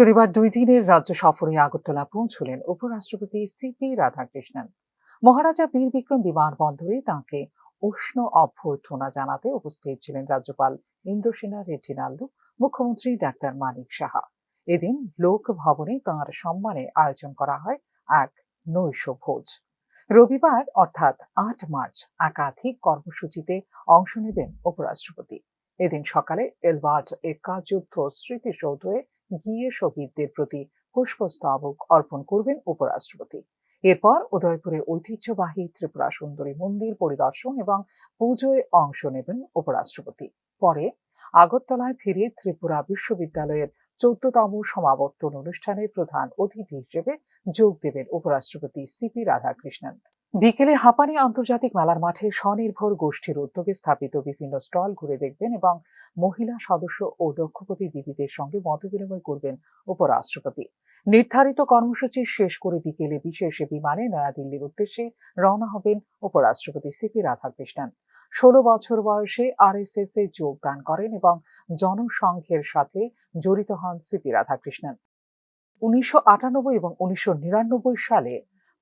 শনিবার 2 দিনের রাজ্য সফরে আগরতলা পৌঁছলেন উপরাষ্ট্রপতি সিপি রাধাকৃষ্ণন। মহারাজা বীর বিক্রম বিমানবন্দরে তাঁকে উষ্ণ অভ্যর্থনা জানাতে উপস্থিত ছিলেন রাজ্যপাল ইন্দ্রসেনা রেড্ডি নাল্লু, মুখ্যমন্ত্রী ডাক্তার মানিক সাহা। এদিন লোক ভবনে তাঁর সম্মানে আয়োজন করা হয় এক নৈশ ভোজ। রবিবার অর্থাৎ 8 মার্চ একাধিক কর্মসূচিতে অংশ নেবেন উপরাষ্ট্রপতি। এদিন সকালে এলবার্ট এক্কা যুদ্ধ স্মৃতিসৌধে গিয়ে শহীদদের প্রতি পুষ্পস্তবক অর্পণ করবেন উপরাষ্ট্রপতি। এরপর উদয়পুরে ঐতিহ্যবাহী ত্রিপুরা সুন্দরী মন্দির পরিদর্শন এবং পুজোয় অংশ নেবেন উপরাষ্ট্রপতি। পরে আগরতলায় ফিরে ত্রিপুরা বিশ্ববিদ্যালয়ের 14তম সমাবর্তন অনুষ্ঠানে প্রধান অতিথি হিসেবে যোগ দেবেন উপরাষ্ট্রপতি সিপি রাধাকৃষ্ণন। বিকেলে হাঁপানি আন্তর্জাতিক মেলার মাঠে স্বনির্ভর গোষ্ঠীর উদ্যোগে স্থাপিত বিভিন্ন স্টল ঘুরে দেখবেন এবং মহিলা সদস্য ও লক্ষপতি দিদিদের সঙ্গে মতবিনিময় করবেন উপরাষ্ট্রপতি। নির্ধারিত কর্মসূচি শেষ করে বিকেলে বিশেষ বিমানে নয়াদিল্লির উদ্দেশ্যে রওনা হবেন উপরাষ্ট্রপতি সিপি রাধাকৃষ্ণন। 16 বছর বয়সে আরএসএস এ যোগদান করেন এবং জনসংঘের সাথে জড়িত হন সিপি রাধাকৃষ্ণন। 1998 এবং 1999 সালে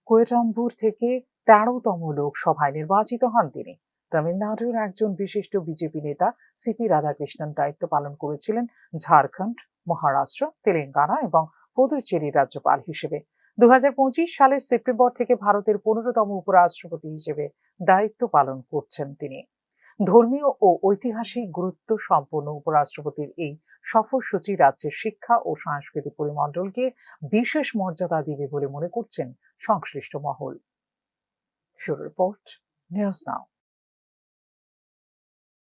কোয়েটাম্বুর থেকে 13তম লোকসভায় নির্বাচিত হন তিনি। তামিলনাড়ুর একজন বিশিষ্ট বিজেপি নেতা সিপি রাধাকৃষ্ণন দায়িত্ব পালন করেছিলেন ঝাড়খণ্ড, মহারাষ্ট্র, তেলেঙ্গানা এবং পুদুচেরির রাজ্যপাল হিসেবে। 2025 সালের সেপ্টেম্বর থেকে ভারতের 15তম উপরাষ্ট্রপতি হিসেবে দায়িত্ব পালন করছেন তিনি। ধর্মীয় ও ঐতিহাসিক গুরুত্ব সম্পন্ন উপরাষ্ট্রপতির এই সফরসূচি রাজ্যের শিক্ষা ও সাংস্কৃতিক পরিমণ্ডলকে বিশেষ মর্যাদা দিবে বলে মনে করছেন সংশ্লিষ্ট মহল। Report news now.